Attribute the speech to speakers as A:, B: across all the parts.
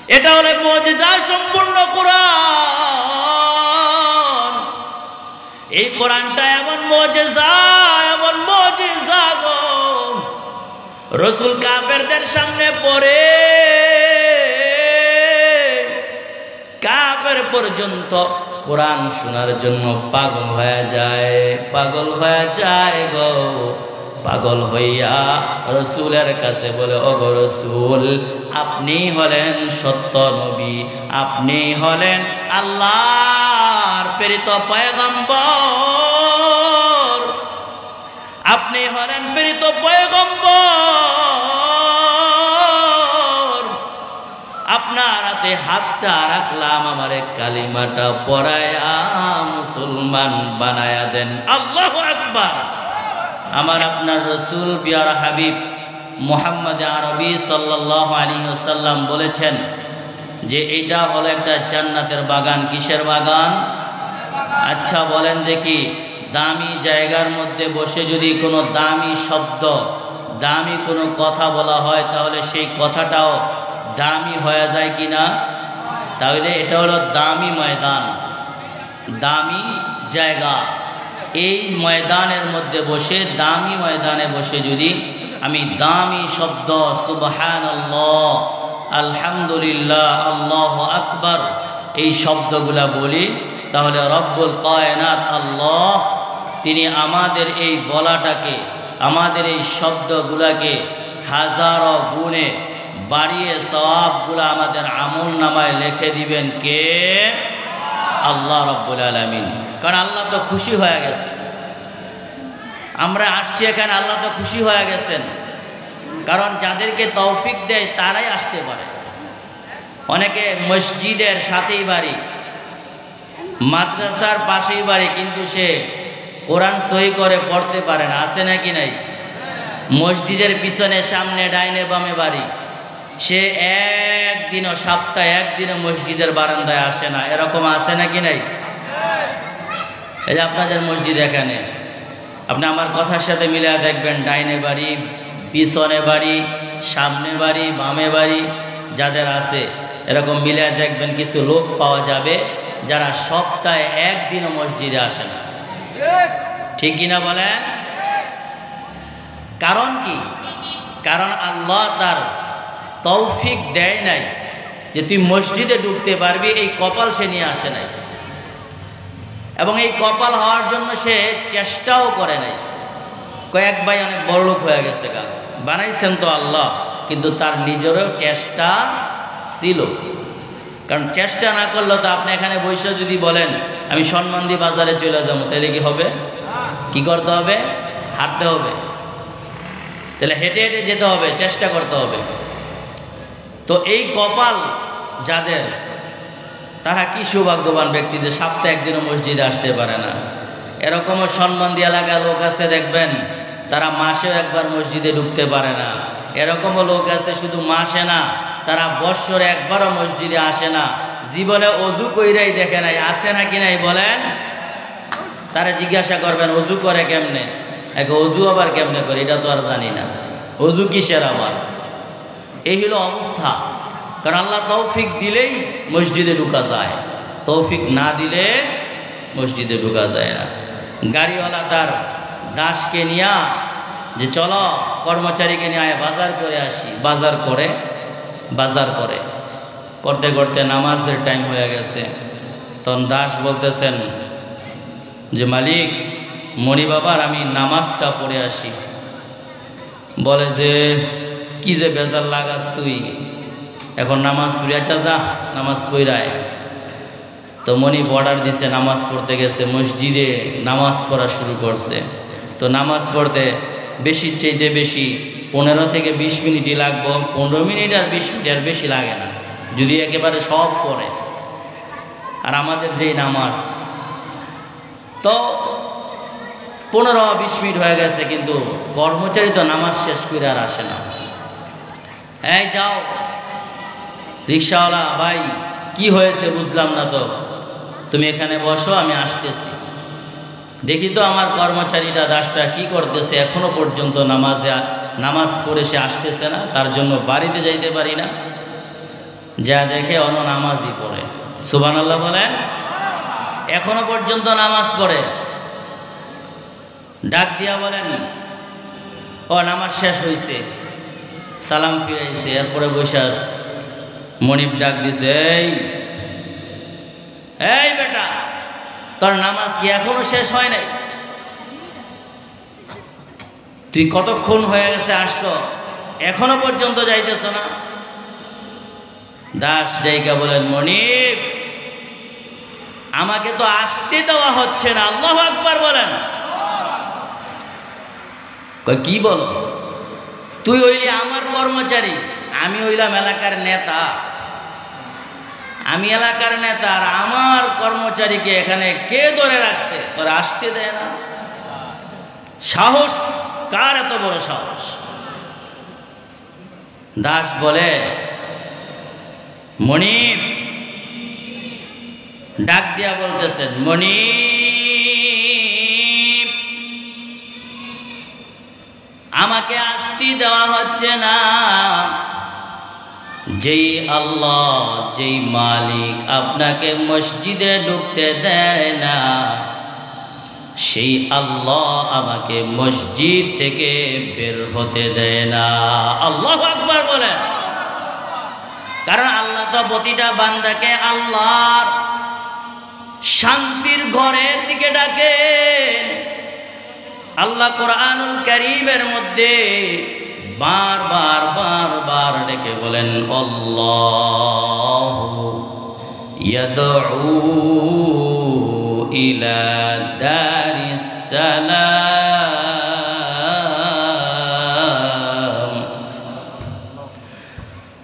A: এটা হলো মুজিজা সম্পূর্ণ কোরআন। এই কোরআনটা এমন মুজিজা গো, রাসূল কাফেরদের সামনে পড়ে কাফের পর্যন্ত কোরআন শোনার জন্য পাগল হয়ে যায় গো। পাগল হইয়া রাসূলের কাছে বলে, ওগো রাসূল, আপনি হলেন সত্য নবী, আপনি হলেন আল্লাহর প্রেরিত পয়গম্বর, আপনি হলেন প্রেরিত পয়গম্বর। আপনার হাতে হাতটা রাখলাম, আমারে কালিমাটা পড়ায়া মুসলমান বানায়া দেন। আল্লাহু আকবার। আমার আপনার রাসূল পিয়ারা হাবিব মুহাম্মদ আরবি সাল্লাল্লাহু আলাইহি ওয়াসাল্লাম বলেছেন যে এটা হলো একটা জান্নাতের বাগান। কিসের বাগান? আচ্ছা বলেন দেখি, দামি জায়গার মধ্যে বসে যদি কোনো দামি শব্দ, দামি কোনো কথা বলা হয়, তাহলে সেই কথাটাও দামি হয়ে যায় কিনা? তাহলে এটা হলো দামি ময়দান, দামি জায়গা। এই ময়দানের মধ্যে বসে, দামি ময়দানে বসে যদি আমি দামি শব্দ সুবহানাল্লাহ, আলহামদুলিল্লাহ, আল্লাহু আকবার এই শব্দগুলা বলি, তাহলে রব্বুল কায়নাত আল্লাহ তিনি আমাদের এই বলাটাকে, আমাদের এই শব্দগুলাকে হাজারো গুণে বাড়িয়ে সওয়াবগুলো আমাদের আমল নামায় লিখে দিবেন কে? আল্লাহ রব্বুল আলামিন। কারণ আল্লাহ তো খুশি হয়ে গেছে, আমরা আসছি এখানে, আল্লাহ তো খুশি হয়ে গেছেন। কারণ যাদেরকে তৌফিক দেয় তারাই আসতে পারে। অনেকে মসজিদের সাথেই বাড়ি, মাদ্রাসার পাশেই বাড়ি, কিন্তু সে কোরআন সহি করে পড়তে পারে না, আছে নাকি নাই? মসজিদের পিছনে সামনে ডাইনে বামে বাড়ি, সে একদিনও, সপ্তাহে একদিনও মসজিদের বারান্দায় আসে না, এরকম আছে নাকি নাই? এই যে আপনাদের মসজিদ এখানে, আপনি আমার কথার সাথে মিলিয়ে দেখবেন, ডাইনে বাড়ি, পিছনে বাড়ি, সামনে বাড়ি, বামে বাড়ি যাদের আছে, এরকম মিলিয়ে দেখবেন কিছু লোক পাওয়া যাবে যারা সপ্তাহে একদিনও মসজিদে আসে না। ঠিক কিনা বলেন? কারণ কি? কারণ আল্লাহ তার তৌফিক দেয় নাই যে তুই মসজিদে ঢুকতে পারবি, এই কপাল সে নিয়ে আসে নাই, এবং এই কপাল হওয়ার জন্য সে চেষ্টাও করে নাই। কয়েক ভাই অনেক বড় লোক হয়ে গেছে, কাজ বানাইছেন তো আল্লাহ, কিন্তু তার নিজেরও চেষ্টা ছিল। কারণ চেষ্টা না করলে তো আপনি এখানে বসে যদি বলেন আমি সম্মান দিয়ে বাজারে চলে যাবো, তাহলে কি হবে? কি করতে হবে? হাঁটতে হবে, তাহলে হেঁটে হেঁটে যেতে হবে, চেষ্টা করতে হবে। তো এই কপাল যাদের, তারা কি সৌভাগ্যবান ব্যক্তি যে সপ্তাহে একদিনও মসজিদে আসতে পারে না। এরকমও সম্মান দিয়ে লাগা লোক আছে দেখবেন, তারা মাসেও একবার মসজিদে ঢুকতে পারে না। এরকমও লোক আছে শুধু মাসে না, তারা বৎসরে একবারও মসজিদে আসে না, জীবনে অজু কইরাই দেখে নাই। আছে নাকি নাই বলেন? তারা জিজ্ঞাসা করবেন অজু করে কেমনে, অজু আবার কেমনে করে, এটা তো আর জানি না, অজু কিসের আবার। এই হলো অবস্থা। কারণ আল্লাহ তৌফিক দিলেই মসজিদে ঢুকা যায়, তৌফিক না দিলে মসজিদে ঢুকা যায় না। গাড়িওয়ালা তার দাসকে নিয়া যে চলো কর্মচারীকে নিয়ে আয় বাজার করে আসি, বাজার করে করতে করতে নামাজের টাইম হয়ে গেছে। তখন দাস বলতেছেন যে মালিক, মণি বাবার আমি নামাজটা পড়ে আসি। বলে যে কি যে বেজার লাগাস তুই, এখন নামাজ পড়ে? আচ্ছা যা নামাজ পড়ায়। তো মণি অর্ডার দিছে, নামাজ পড়তে গেছে, মসজিদে নামাজ পড়া শুরু করছে। তো নামাজ পড়তে বেশি চাইতে বেশি 15 থেকে 20 মিনিটই লাগবো, 15 মিনিট আর 20 মিনিট আর বেশি লাগে না যদি একেবারে সব পড়ে। আর আমাদের যেই নামাজ, তো 15-20 মিনিট হয়ে গেছে, কিন্তু কর্মচারী তো নামাজ শেষ করে আর আসে না। এই যাও রিক্সাওয়ালা ভাই, কি হয়েছে বুঝলাম না তো, তুমি এখানে বসো, আমি আসতেছি। দেখি তো আমার কর্মচারীটা, দাসটা কি করতেছে, এখনো পর্যন্ত নামাজ পড়ে সে আসতেছে না, তার জন্য বাড়িতে যাইতে পারি না। যা দেখে অন নামাজই পড়ে। সুবহানাল্লাহ বলেন। এখনো পর্যন্ত নামাজ পড়ে। ডাক দিয়া বলেন, ও নামাজ শেষ হয়েছে, সালাম ফিরাইছে, এরপরে বসে আস। মনিব ডাক দিছে, এই বেটা, তোর নামাজ কি এখনো শেষ হয় নাই? তুই কতক্ষণ হয়ে গেছে আসছো, এখনো পর্যন্ত যাইতেছ না? দাস ডাইকা বলেন, মনিব, আমাকে তো আসতে দেওয়া হচ্ছে না। আল্লাহু আকবার বলেন। কি বলো? তুই হইলি আমার কর্মচারী, আমি হইলাম এলাকার নেতা। আমি এলাকার নেতা, আর আমার কর্মচারীকে এখানে কে ধরে রাখছে? তোর আসতে দেয় না? সাহস কার এত বড় সাহস? দাস বলে, মনিব ডাক দিয়া বলতেছেন, মনিব, আমাকে আসতে দেওয়া হচ্ছে না। যেই আল্লাহ, যেই মালিক আপনাকে মসজিদে ঢুকতে দেয় না, সেই আল্লাহ আমাকে মসজিদ থেকে বের হতে দেয় না। আল্লাহু আকবার বলেন। কারণ আল্লাহ তো প্রতিটা বান্দাকে আল্লাহর শান্তির ঘরের দিকে ডাকেন। আল্লাহ কোরআনুল কারীমের মধ্যে বারবার বারবার ডেকে বলেন, আল্লাহু ইয়াদউ ইলা দারিস সালাম,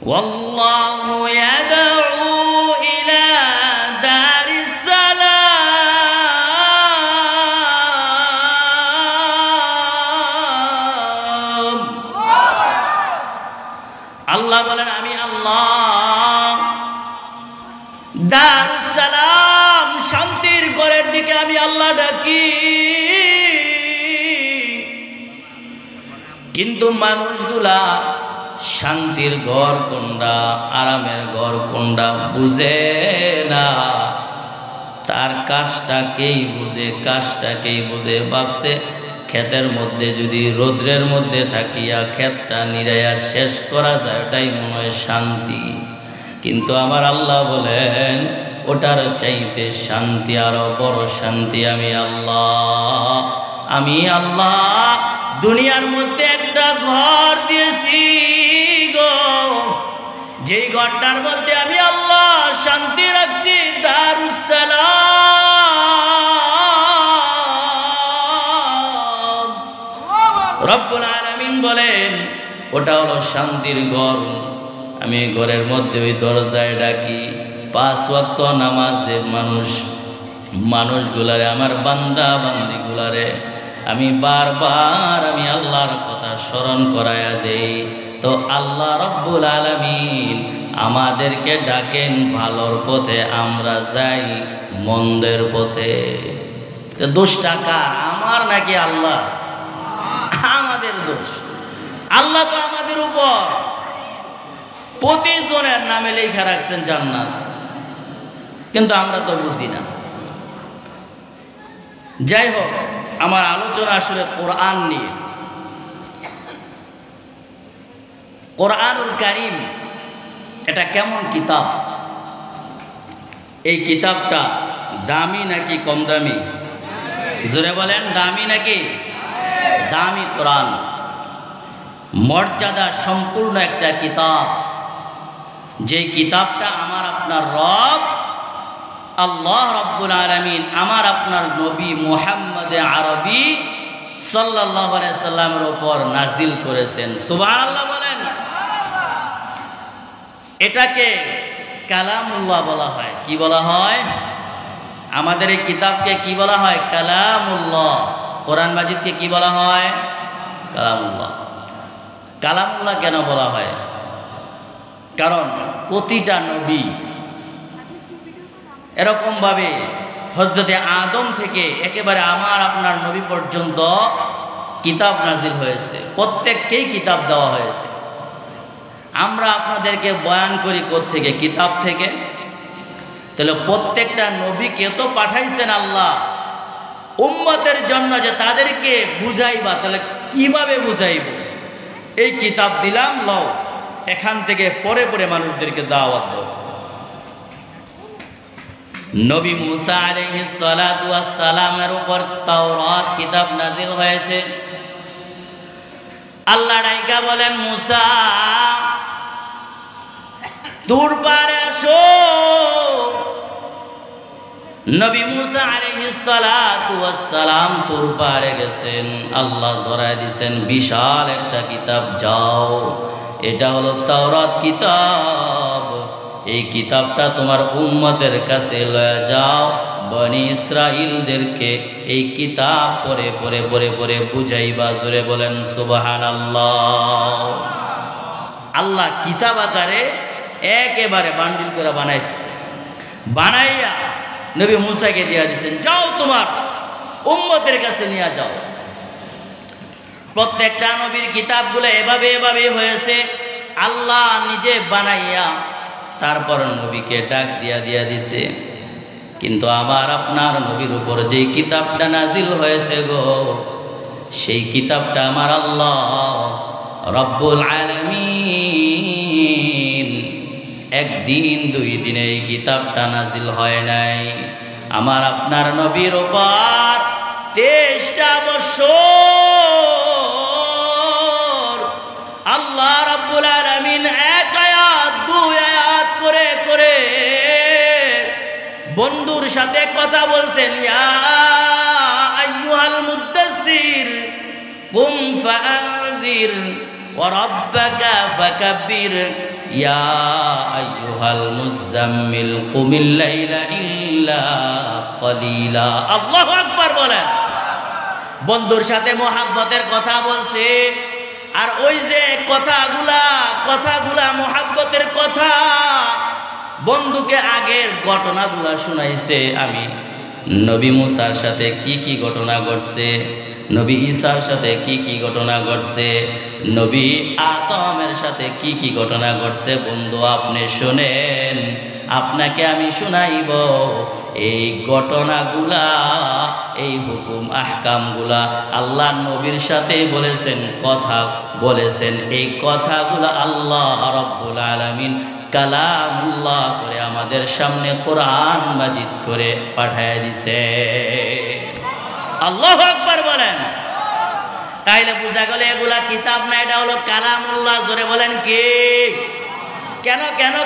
A: ওয়াল্লাহু ইয়াদউ ইলা দারিস সালাম। আল্লাহ বলেন, আমি আল্লাহ দারুস সালাম, শান্তির ঘরের দিকে আমি আল্লাহ ডাকি। কিন্তু মানুষগুলা শান্তির ঘর কোনটা, আরামের ঘর কোনটা বুঝে না। তার কাজটাকেই বুঝে ভাবছে ক্ষেতের মধ্যে যদি রৌদ্রের মধ্যে থাকিয়া ক্ষেতটা নিরাইয়া শেষ করা যায়, ওটাই মনে হয় শান্তি। কিন্তু আমার আল্লাহ বলেন, ওটার চাইতে শান্তি, আরো বড় শান্তি আমি আল্লাহ দুনিয়ার মধ্যে একটা ঘর দিয়েছি গো, যেই ঘরটার মধ্যে আমি আল্লাহ শান্তি রাখছি, দারুস সালাম। রব্বুল আলামিন বলেন, ওটা হলো শান্তির ঘর। আমি ঘরের মধ্যে ওই দরজায় ডাকি। 5 ওয়াক্ত নামাজে মানুষগুলারে, আমার বান্দা বান্দিগুলারে আমি বারবার আমি আল্লাহর কথা স্মরণ করায়া দেই। তো আল্লাহ রব্বুল আলামিন আমাদেরকে ডাকেন ভালোর পথে, আমরা যাই মন্দের পথে। তো দোষটা কার? আমার নাকি আল্লাহ? আমাদের দোষ। আল্লাহ তো আমাদের উপর প্রতিজনের নামে লেখা রাখছেন জান্নাত, কিন্তু আমরা তো বুঝি না। যাই হোক, আমার আলোচনা আসলে কোরআন নিয়ে। কোরআনুল কারীম এটা কেমন কিতাব? এই কিতাবটা দামি নাকি কম দামি? জোরে বলেন, দামি নাকি? দামি কোরআন, মর্যাদা সম্পূর্ণ একটা কিতাব। যে কিতাবটা আমার আপনার রব আল্লাহ রব্বুল আলামিন আমার আপনার নবী মুহাম্মদ আরবি সাল্লাল্লাহু আলাইহি সাল্লামের উপর নাজিল করেছেন। সুবহানাল্লাহ বলেন। এটাকে কালামুল্লাহ বলা হয়। কি বলা হয়? আমাদের এই কিতাবকে কি বলা হয়? কালামুল্লাহ। কোরআন মাজিদকে কি বলা হয়? কালামুল্লাহ। কালামুল্লাহ কেন বলা হয়? কারণ প্রতিটা নবী এরকমভাবে হযরতে আদম থেকে একেবারে আমার আপনার নবী পর্যন্ত কিতাব নাজিল হয়েছে, প্রত্যেককেই কিতাব দেওয়া হয়েছে। আমরা আপনাদেরকে বয়ান করি কোত্থেকে? কিতাব থেকে। তাহলে প্রত্যেকটা নবীকে তো পাঠাইছেন আল্লাহ উম্মতের জন্য, যে তাদেরকে বুঝাইবা। তাহলে কিভাবে বুঝাইব? এই কিতাব দিলাম, লও, এখান থেকে পরে পরে মানুষদেরকে দাওয়াত দাও। নবী মুসা আলাইহিস সালাতু ওয়াস সালামের উপর তাওরাত কিতাব নাজিল হয়েছে। আল্লাহ ডাইকা বলেন, মুসা তুর পারে আসো। নবী মুসা আলাইহিস সালাতু ওয়াস সালাম তুর পারে গেছেন। আল্লাহ ধরায় দিয়েছেন বিশাল একটা কিতাব, যাও, এটা হলো তাওরাত কিতাব, এই কিতাবটা তোমার উম্মতের কাছে লয়ে যাও, বনি ইসরাইলদেরকে এই কিতাব পড়ে পড়ে পড়ে পড়ে বুঝাইবা। জোরে বলেন সুবহানাল্লাহ। আল্লাহ কিতাব আকারে একেবারে বান্ডিল করে বানাইছে, বানাইয়া নবী মুসাকে দিয়া দিয়েছেন, যাও তোমার উম্মতের কাছে নিয়ে যাও। প্রত্যেকটা নবীর কিতাবগুলো এভাবে এভাবে হয়েছে, আল্লাহ নিজে বানাইয়া তারপর নবীকে ডাক দিয়া দিছে। কিন্তু আমার আপনার নবীর উপর যে কিতাবটা নাজিল হয়েছে গো, সেই কিতাবটা আমার আল্লাহ রব্বুল আলামিন একদিন দুই দিনে এই কিতাবটা নাজিল হয় নাই। আমার আপনার নবীর উপর 23টা বছর আল্লাহ রব্বুল আলামিন এক আয়াত দুই আয়াত করে করে বন্ধুর সাথে কথা বলছেন, ইয়া আইয়ুহাল মুদ্দাসসির কুম ফাআনজির ওয়া রাব্বাকা ফাকাব্বির ইয়া আইয়ুহাল মুযাম্মিল কুমিল লাইলা ইল্লা কলিলা। আল্লাহু আকবার বলেন। বন্ধুর সাথে মোহাব্বতের কথা বলছে, আর ওই যে কথাগুলা মোহাব্বতের কথা, বন্ধুকে আগের ঘটনাগুলা শুনাইছে। আমি নবী মুসার সাথে কি কি ঘটনা ঘটছে, নবী ঈসার সাথে কি কি ঘটনা ঘটছে, নবী আদমের সাথে কি কি ঘটনা ঘটছে, বন্ধু আপনি শুনেন, আপনাকে আমি শুনাইব। এই ঘটনাগুলা, এই হুকুম আহকামগুলা আল্লাহ নবীর সাথে বলেছেন, কথা বলেছেন। এই কথাগুলা আল্লাহ রব্বুল আলামিন কালামুল্লাহ করে আমাদের সামনে কোরআন মাজিদ করে পাঠায় দিছে। আল্লাহু আকবার বলেন। তাইলে বুঝা গেল এগুলা কিতাব না, এটা হলো কালামুল্লাহ। জোরে বলেন কি? কেন?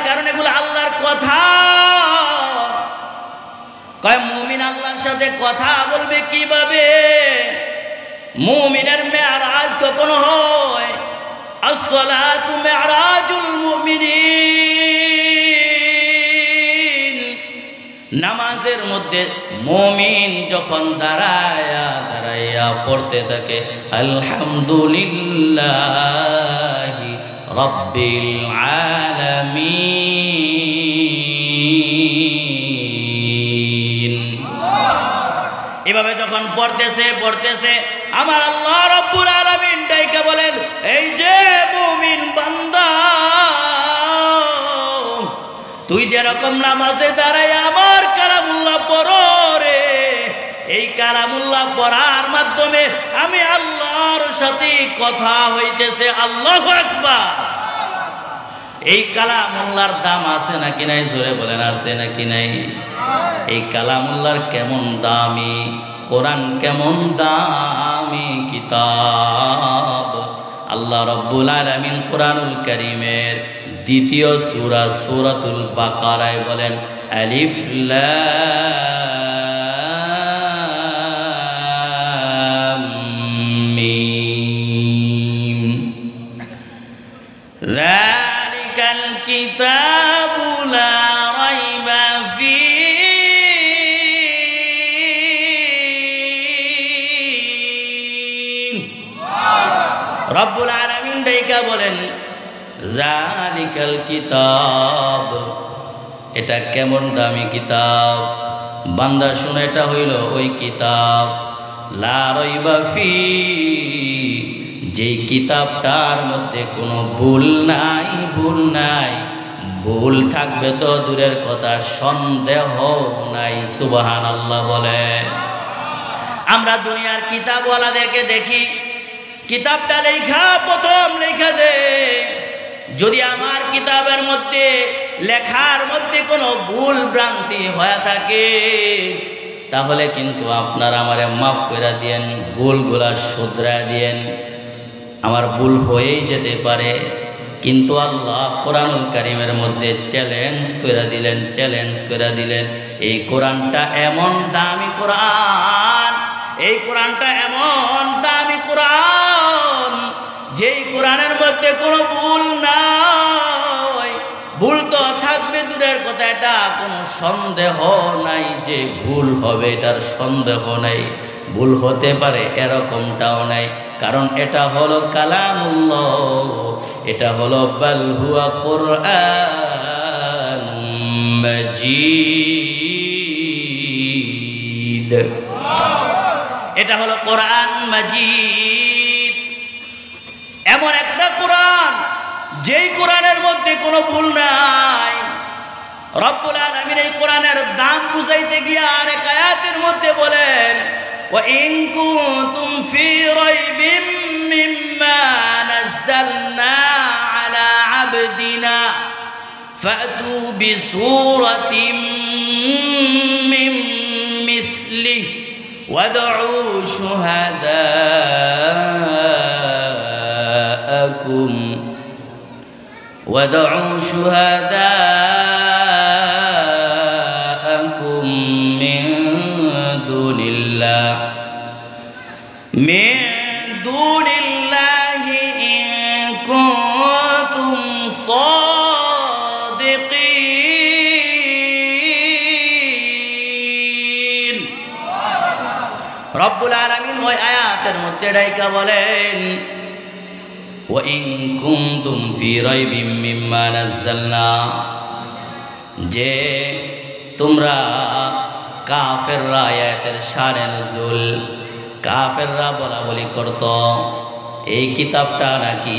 A: কারণ এগুলো আল্লাহর কথা। কয় মুমিন আল্লাহর সাথে কথা বলবে কিভাবে? মুমিনের মেরাজ কখন হয়? আসসালাতু মিরাজুল মুমিনিন। নামাজের মধ্যে মুমিন যখন দাঁড়াইয়া পড়তে থাকে আলহামদুলিল্লাহি রাব্বিল আলামিন, এভাবে যখন পড়তেছে আমার আল্লাহ রব্বুল আলামিন ডাইকা বলেন, এই যে মুমিন বান্দা, তুই যেরকম নামাজে দাঁড়াই আমার কালামুল্লাহ পড়ো রে। এই কালামুল্লাহ পড়ার মাধ্যমে আমি আল্লাহর সাথে কথা হইতেছে। আল্লাহু আকবার। এই কালামুল্লাহর দাম আছে নাকি নাই? জোরে বলেন আছে নাকি নাই? এই কালামুল্লাহর কেমন দামি, কোরআন কেমন দামি কিতাব। আল্লাহ রব্বুল আলামিন কোরআনুল কারীমের দ্বিতীয় সূরা সূরাতুল বাকারায় বলেন, আলিফ লাম মিম যালিকাল কিতাবু লা রাইবা ফীহি। রব্বুল আলামিন ডাইকা বলেন, জালিকাল কিতাব, এটা কেমন দামি কিতাব। বান্দা শুনে, এটা হইল ওই কিতাব, লা রাইবা ফি, যেই কিতাবটার মধ্যে কোনো ভুল নাই, ভুল থাকবে তো দূরের কথা, সন্দেহ নাই। সুবহানাল্লাহ বলে। আমরা দুনিয়ার কিতাবওয়ালাদেরকে দেখি, কিতাবটা প্রথম লেখা দে, যদি আমার কিতাবের মধ্যে লেখার মধ্যে কোনো ভুল ভ্রান্তি হয়ে থাকে তাহলে কিন্তু আপনারা আমারে মাফ করে দিয়েন, ভুলগুলা শুধরায় দিয়েন। আমার ভুল হয়েই যেতে পারে, কিন্তু আল্লাহ কোরআনুল কারীমের মধ্যে চ্যালেঞ্জ করে দিলেন, এই কোরআনটা এমন দামি কোরআন, এই কোরআনটা এমন দামি কোরআন, যেই কোরআনের মধ্যে কোনো ভুল নাই। ভুল তো থাকবে দূরের কথা, এটা কোনো সন্দেহ নাই যে ভুল হবে, এটার সন্দেহ নাই। ভুল হতে পারে এরকমটাও নাই, কারণ এটা হলো কালামুল্লাহ, এটা হলো বাল হুয়া কুরআন মাজিদ, এটা হলো কোরআন মাজিদ। এমন একটা কোরআন যেই কোরআনের মধ্যে কোনো ভুল নাই। রব্বুল আলামিন এই কোরআনের দাম বুঝাইতে গিয়ে আরেক আয়াতের মধ্যে বলেন, وَإِن كُنتُمْ فِي رَيْبٍ مِّمَّا نَزَّلْنَا عَلَى عَبْدِنَا فَأْتُوا بِسُورَةٍ مِّن مِّثْلِهِ وَادْعُوا شُهَدَاءَكُم مِّن دون الله إن كنتم صادقين। রব্বুল আলামিন ওই আয়াতের মধ্যে ডাইকা বলেন, وإن كنتم في ريب مما نزلنا, যে তোমরা কাফেররা, আয়াতের শানে নুজুল, কাফেররা বলা বলি করত এই কিতাবটা নাকি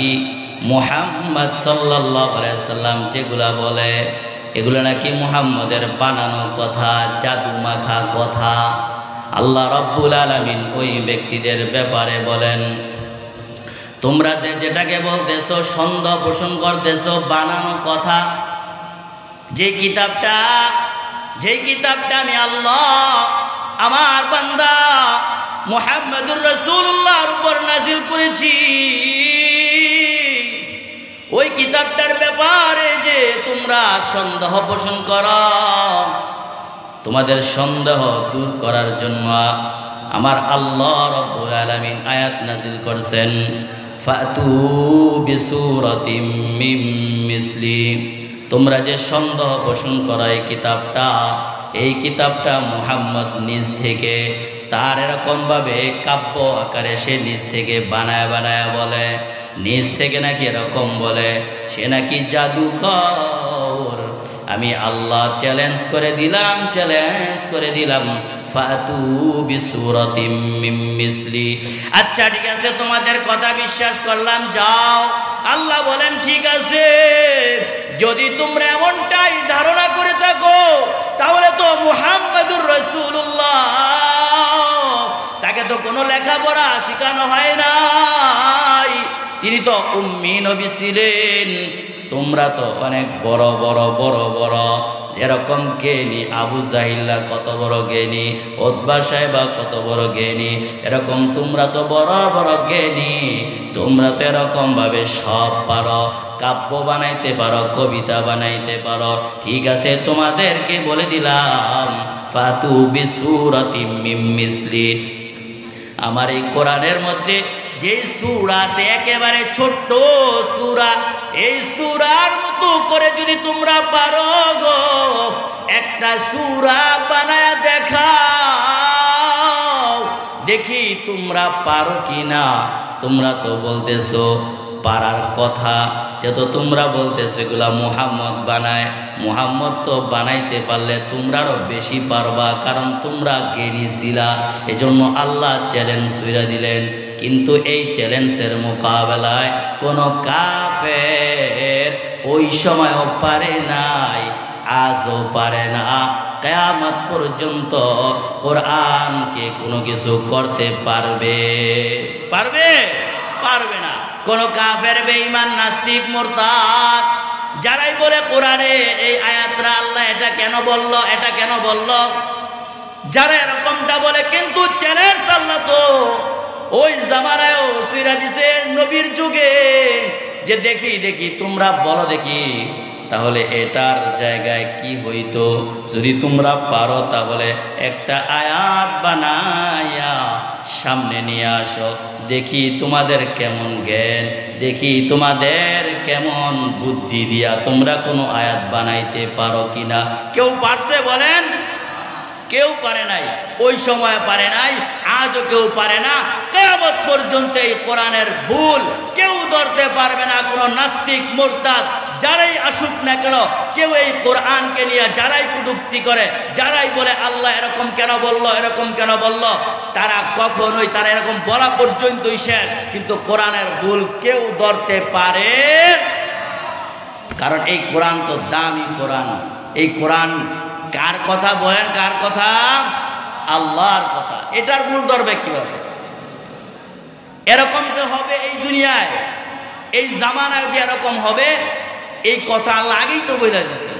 A: মুহাম্মদ সাল্লাল্লাহু আলাইহি সাল্লাম যেগুলা বলে এগুলো নাকি মুহাম্মদের বানানো কথা, জাদু মাখা কথা। আল্লাহ রাব্বুল আলামিন ওই ব্যক্তিদের ব্যাপারে বলেন, তোমরা যেটাকে বলতেছো, সন্দেহ পোষণ করতেছো, বানানো কথা, যে কিতাবটা আমি আল্লাহ আমার বান্দা মুহাম্মদুর রাসূলুল্লাহর উপর নাযিল করেছি, ওই কিতাবটার ব্যাপারে যে তোমরা সন্দেহ পোষণ করো, তোমাদের সন্দেহ দূর করার জন্য আমার আল্লাহ রাব্বুল আলামিন আয়াত নাযিল করছেন, ফাতু বিসূরাতিম মিন মিসলি। তোমরা যে সন্দেহ পোষণ করো এই কিতাবটা মুহাম্মদ নিজ থেকে, তার এরকমভাবে কাব্য আকারে সে নিজ থেকে বানায় বলে, নিজ থেকে নাকি এরকম বলে সে নাকি জাদুকর। আমি আল্লাহ চ্যালেঞ্জ করে দিলাম ফাতু বিসূরাতিম মিন মিসলি। আচ্ছা ঠিক আছে, তোমাদের কথা বিশ্বাস করলাম, যাও। আল্লাহ বলেন ঠিক আছে, যদি তোমরা এমনটাই ধারণা করে থাকো তাহলে তো মুহাম্মদুর রাসূলুল্লাহ, তাকে তো কোনো লেখাপড়া শেখানো হয় নাই, তিনি তো উম্মি নবী ছিলেন। তোমরা তো অনেক বড় এরকম জ্ঞানী, আবু জাহিল্লা কত বড় জ্ঞানী, উতবা সাহেবা কত বড় জ্ঞানী, এরকম তোমরা তো বড় জ্ঞানী, তোমরা তো এরকম ভাবে সব পারো, কাব্য বানাইতে পারো, কবিতা বানাইতে পারো। ঠিক আছে, তোমাদেরকে বলে দিলাম ফাতু বিসূরাতিম মিন মিসলি। আমার এই কোরআনের মধ্যে যে সূরা আছে একেবারে ছোট্ট সূরা, এই সূরার মতো করে যদি তোমরা পারো গো একটা সূরা বানায়া দেখাও, দেখি তোমরা পারো কিনা। তোমরা তো বলতেছো পারার কথা, যত তোমরা বলতেছো এগুলা মুহাম্মদ বানায়, মুহাম্মদ তো বানাইতে পারলে তোমরা আরো বেশি পারবা, কারণ তোমরা জ্ঞানী ছিলা। এজন্য আল্লাহ চ্যালেঞ্জ ছুঁড়া দিলেন, কিন্তু এই চ্যালেঞ্জের মোকাবেলায় কোনো কাফের ওই সময়ও পারে নাই, আজও পারে না। কিয়ামত পর্যন্ত কোরআনকে কোনো কিছু করতে পারবে? পারবে না। কোন কাফের, বেঈমান, নাস্তিক, মুরতাদ যারাই বলে কোরআনে এই আয়াতটা আল্লাহ এটা কেন বলল, এটা কেন বলল, যারা এরকমটা বলে, কিন্তু চ্যালেঞ্জ আল্লাহ তো ওই জামানায়ও সুইরা দিছে নবীর যুগে, যে দেখি তোমরা বলো দেখি তাহলে এটার জায়গায় কি হইতো, যদি তোমরা পারো তাহলে একটা আয়াত বানায়া সামনে নিয়ে আসো, দেখি তোমাদের কেমন জ্ঞান, দেখি তোমাদের কেমন বুদ্ধি দিয়া তোমরা কোনো আয়াত বানাইতে পারো কিনা। কেউ পারছে বলেন? কেউ পারে নাই, ওই সময় পারে নাই, আজও কেউ পারে না। কিয়ামত পর্যন্ত এই কোরআনের ভুল কেউ ধরতে পারবে না। কোনো নাস্তিক, মুরতাদ যারাই আসুক না কেন, কেউ এই কোরআনকে নিয়ে যারাই কটূক্তি করে, যারাই বলে আল্লাহ এরকম কেন বলল, এরকম কেন বলল, তারা কখনোই, তারা এরকম বলা পর্যন্তই শেষ, কিন্তু কোরআনের ভুল কেউ ধরতে পারে। কারণ এই কোরআন তো দামি কোরআন। এই কোরআন কার কথা বলেন? কার কথা? আল্লাহর কথা। এটার ভুল ধরবে কিভাবে? এরকম যে হবে এই দুনিয়ায়, এই জামানায় যে এরকম হবে, এই কথা আল্লাহ আগেই তো বলে দিয়েছে।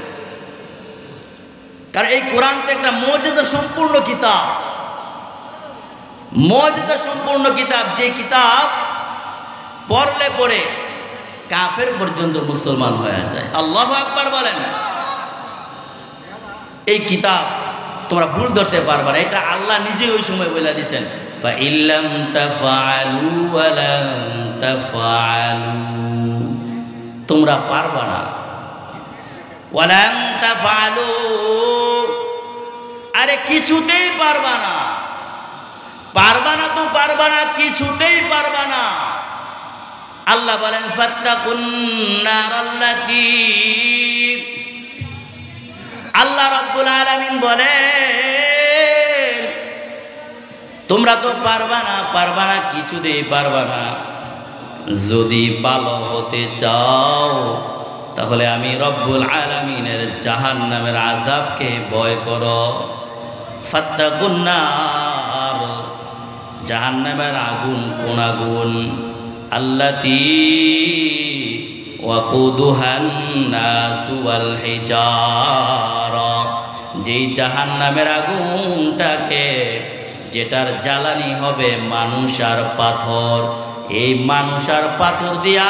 A: কারণ এই কোরআন তো একটা মুজিজা সম্পূর্ণ কিতাব, মুজিজা সম্পূর্ণ কিতাব, যে কিতাব পড়লে পরে কাফের পর্যন্ত মুসলমান হয়ে যায়। আল্লাহু আকবার বলেন। এই কিতাব তোমরা ভুল ধরতে পারবে না, এটা আল্লাহ নিজে ওই সময় বলে দিয়েছেন, ফাইল্লাম তাফআলু ওয়া লান তাফআলু, তোমরা পারবা না, ওয়া লান তাফআলু, আরে কিছুতেই পারবা না, পারবা না তো পারবা না, কিছুতেই পারবা না। আল্লাহ বলেন ফাত্তাকুন নারাল্লাতী, আল্লাহ রাব্বুল আলামিন বলেন তোমরা তো পারবা না, কিছুতেই পারবা না। যদি ভালো হতে চাও তাহলে আমি রব্বুল আলামিনের জাহান্নামের আযাবকে ভয় করো। ফাত্তাকুন নার, জাহান্নামের আগুন কোন আগুন? আল্লাতী ওয়াকুদুহান নাসু ওয়াল হিজারা, যেই জাহান্নামের আগুনটাকে, যেটার জ্বালানি হবে মানুষ আর পাথর, এই মানুষ আর পাথর দিয়া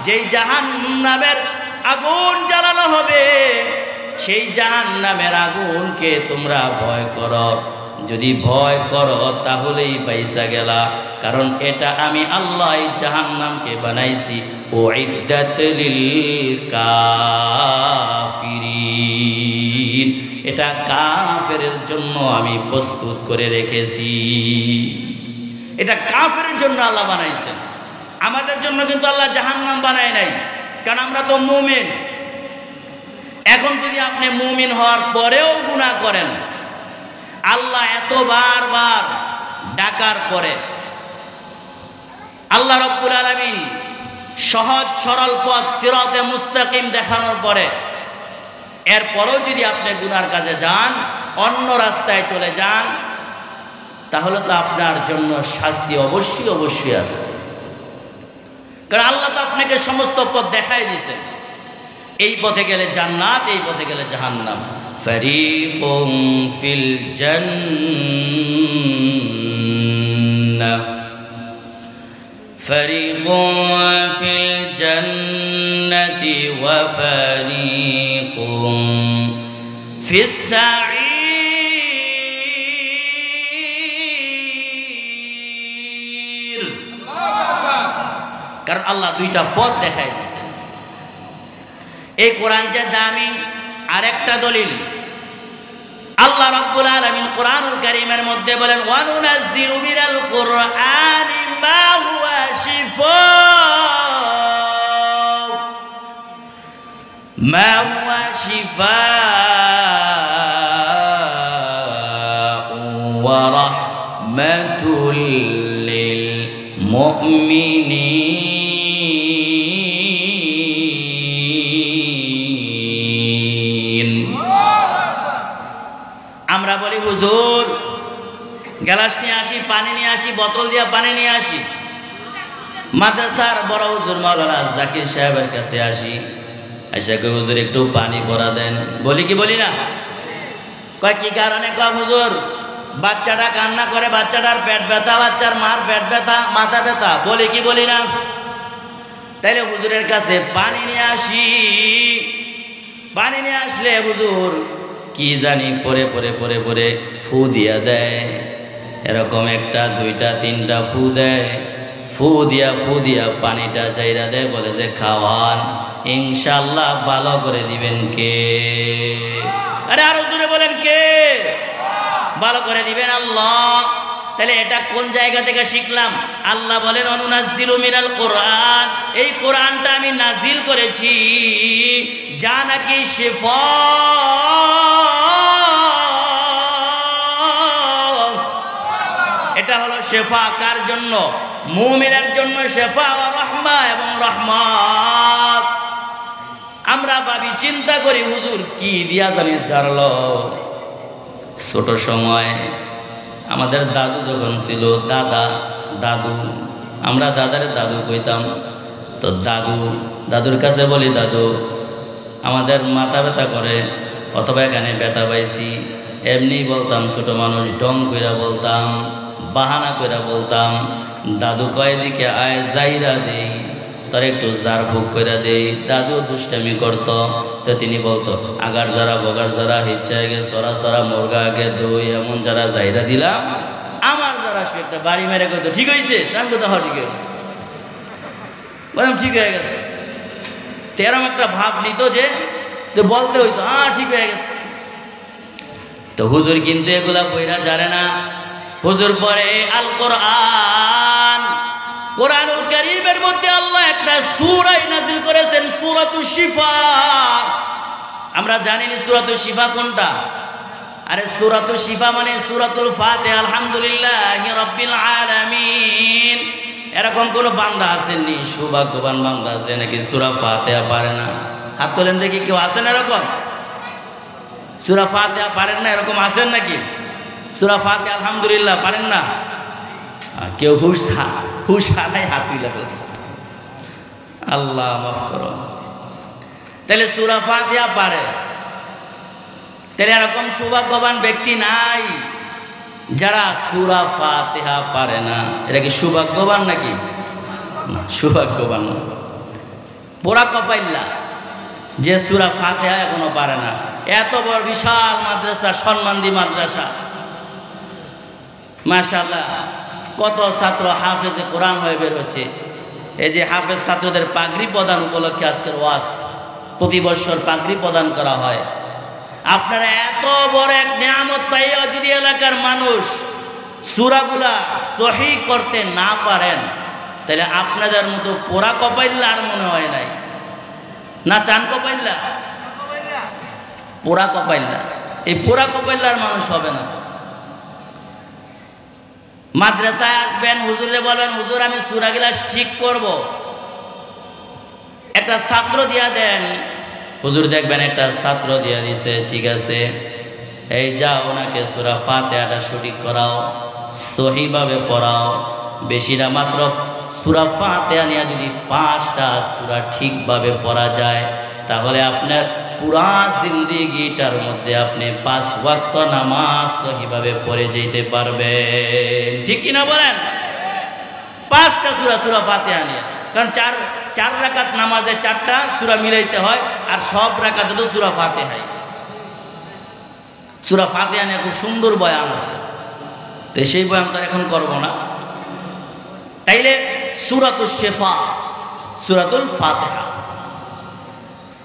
A: যেই জাহান্নামের আগুন জ্বালানো হবে, সেই জাহান্নামের আগুনকে তোমরা ভয় করো। যদি ভয় করো তাহলেই পাইসা গেলা, কারণ এটা আমি আল্লাহ জাহান্নামকে বানাইছি উইদ্দাত লিল কাফিরিন, এটা কাফেরের জন্য আমি প্রস্তুত করে রেখেছি। এটা কাফেরের জন্য আল্লাহ বানাইছেন, আমাদের জন্য কিন্তু আল্লাহ জাহান্নাম বানায় নাই, কারণ আমরা তো মুমিন। এখন যদি আপনি মুমিন হওয়ার পরেও গুনাহ করেন, আল্লাহ এত বারবার ডাকার পরে, আল্লাহ রাব্বুল আলামিন সহজ সরল পথ সিরাতে মুস্তাকিম দেখানোর পরে, এরপরও যদি আপনি গুনার কাজে যান, অন্য রাস্তায় চলে যান, তাহলে তো আপনার জন্য শাস্তি অবশ্যই আছে। কারণ আল্লাহ তো আপনাকে সমস্ত পথ দেখাই দিয়েছেন, এই পথে গেলে জান্নাত, এই পথে গেলে জাহান্নাম। ফারিকুম ফিল জান্নাহ, ফারিকুম ফিল জান্নাতি ওয়া ফারিকুম ফিস সাঈর। কারণ আল্লাহ দুইটা পথ দেখাই দিয়েছেন। এই কোরআন যে দামি, আরেকটা দলিল আল্লাহ রাব্বুল আলামিন কোরআনুল কারীমের মধ্যে বলেন, ওয়া নুনাজ্জিলু মিনাল কুরআনি মা হুয়া শিফাউন ওয়া রাহমাতুল লিল আমরা বলি হুজুর গ্লাস নিয়ে আসি, পানি নিয়ে আসি, বোতল দিয়ে পানি নিয়ে আসি। মাদ্রাসার বড় হুজুর মাওলানা জাকির সাহেবের কাছে আসি, আশা করি হুজুর একটু পানি ভরা দেন। বলি কি বলি না? কয় কি কারণে? কয় হুজুর বাচ্চাটা কান্না করে, বাচ্চাটার পেট ব্যথা, বাচ্চার মার পেট ব্যথা, মাথা ব্যথা। বলি কি বলি না? তাইলে হুজুরের কাছে পানি নিয়ে আসি। পানি নিয়ে আসলে হুজুর কি জানি পরে পরে পরে পরে ফু দিয়া দেয়, এরকম একটা দুইটা তিনটা ফু দেয়। ফু দিয়া পানিটা চাইরা দেয়, বলে যে খাওয়ান, ইনশাআল্লাহ ভালো করে দিবেন কে? আরে আরো জোরে বলেন কে ভালো করে দিবেন? আল্লাহ। তাহলে এটা কোন জায়গা থেকে শিখলাম? আল্লাহ বলেন অনুনাজ্জিলু মিনাল কোরআন, এই কোরআনটা আমি নাজিল করেছি যা নাকি শিফা, এটা হলো শেফা। কার জন্য? মুমিনের জন্য শেফা ওয়া রাহমা, এবং রহমত। আমরা ভাবি চিন্তা করি হুজুর কি দিয়া জানি জানলো। ছোট সময় আমাদের দাদু যখন ছিল, দাদু আমরা দাদারে দাদু কইতাম। তো দাদুর কাছে বলি, দাদু আমাদের মাথা ব্যথা করে, অথবা এখানে ব্যথা পাইছি, এমনি বলতাম, ছোট মানুষ ঢং কইরা বলতাম, বাহানা কইরা বলতাম। দাদু কয় দিকে আয় যাইরা দেই, তোর একটু জার ফুক কইরা দেই। দাদু দুষ্টামি করত। তো তিনি বলতো আগার যারা বগার যারা হিচ্ছা আগে সরা সরা মুরগা আগে দই, এমন যারা যাইরা দিলাম, আমার যারা সে একটা বাড়ি মেরে কইতো ঠিক হয়েছে, তার কথা ঠিক হয়ে গেছে, বললাম ঠিক হয়ে গেছে। তো এরম একটা ভাব নিত যে বলতে হইতো হ্যাঁ ঠিক হয়ে গেছে। তো হুজুর কিন্তু এগুলা বইরা জানে না। হুজুর পরে আল কোরআন, কোরআনুল কারীমের মধ্যে আল্লাহ একটা সূরা নাযিল করেছেন, সূরাতুশ শিফা। আমরা জানি না সূরাতুশ শিফা কোনটা? আরে সূরাতুশ শিফা মানে সূরাতুল ফাতিহা, আলহামদুলিল্লাহি রাব্বিল আলামিন। এরকম কোন বান্দা আসেননি, সৌভাগ্যবান বান্দা আছে নাকি সূরা ফাতিহা পারে না? হাত তোলেন দেখি, কেউ আছেন এরকম? সূরা ফাতিহা পারেন না এরকম আছেন নাকি? সূরা ফাতিহা আলহামদুলিল্লাহ পারেন না? কেউ হুশ হারাই হাত তুলে ফেলছে, আল্লাহ মাফ করো। তাহলে সূরা ফাতিহা পারে, তাহলে এরকম সৌভাগ্যবান ব্যক্তি নাই যারা সূরা ফাতিহা পারে না। এটা কি সৌভাগ্যবান নাকি? না, সৌভাগ্যবান না, পোড়া কপাইল্লা যে সূরা ফাতিহা এখনো পারে না। এত বড় বিশাল মাদ্রাসা, সম্মানদি মাদ্রাসা, মাশাআল্লাহ, কত ছাত্র হাফেজে কোরআন হয়ে বের হচ্ছে। এই যে হাফেজ ছাত্রদের পাগড়ি প্রদান উপলক্ষে আজকের ওয়াজ, প্রতি বছর পাগড়ি প্রদান করা হয়। আপনারা এত বড় এক নিয়ামত পাইয়া যদি এলাকার মানুষ সূরাগুলা সহি করতে না পারেন, তাহলে আপনাদের মতো পোড়া কপাইল্লা আর মনে হয় নাই। না চান কপাইল্লা? পোড়া কপাইল্লা। এই পোড়া কপাইল্লার মানুষ হবে না। মাদ্রাসায় আসবেন, হুজুরে বলবেন হুজুর আমি সূরা গিলাস ঠিক করব, একটা ছাত্র দিয়া দেন। হুজুর দেখবেন একটা ছাত্র দিয়া দিছে, ঠিক আছে, এই যাও ওনাকে সূরা ফাতিহাটা সঠিক করাও, সহিভাবে পড়াও। বেশিরা মাত্র সূরা ফাতিহা নিয়ে যদি 5টা সূরা ঠিকভাবে পড়া যায়, তাহলে আপনার পুরা জিন্দেগিটার মধ্যে আপনি 5 ওয়াক্ত নামাজ সহিভাবে পড়ে যেতে পারবেন। ঠিক কিনা বলেন? 5টা সূরা ফাতিহা নিয়ে, কারণ চার রাকাত নামাজে 4টা সূরা মিলাইতে হয়, আর সব রাকাতে তো সূরা ফাতিহাই। সূরা ফাতিহা নিয়ে খুব সুন্দর বয়ান আছে, তো সেই বয়ান তো এখন করব না। তাইলে সূরাতুশ শিফা, সূরাতুল ফাতিহা,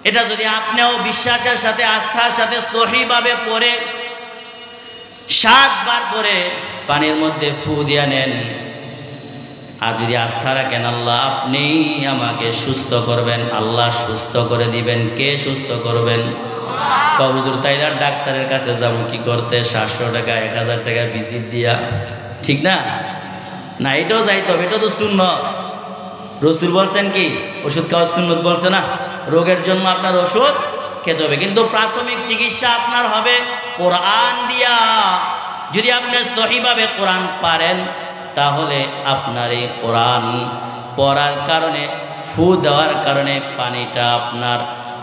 A: এটা যদি আপনিও বিশ্বাসের সাথে আস্থার সাথে সহিভাবে পড়ে 7 বার পরে পানির মধ্যে ফু দিয়া নেন, আর যদি আস্থা রাখেন আল্লাহ আপনি আমাকে সুস্থ করবেন, আল্লাহ সুস্থ করে দিবেন। কে সুস্থ করবেন? হুজুর তাইলে আর ডাক্তারের কাছে যাব কি করতে? 700 টাকা 1000 টাকা ভিজিট দিয়া, ঠিক না? না, এটাও যাইতে হবে, এটা তো সুন্নত। রাসূল বলছেন কি ওষুধ খাওয়া সুন্নত বলছে না? রোগের জন্য আপনার ওষুধ খেতে হবে। কিন্তু প্রাথমিক চিকিৎসা আপনার হবে কোরআন দিয়া। যদি আপনি সহিভাবে কোরআন পারেন তাহলে আপনার এই কোরআন পড়ার কারণে, ফু দেওয়ার কারণে পানিটা আপনার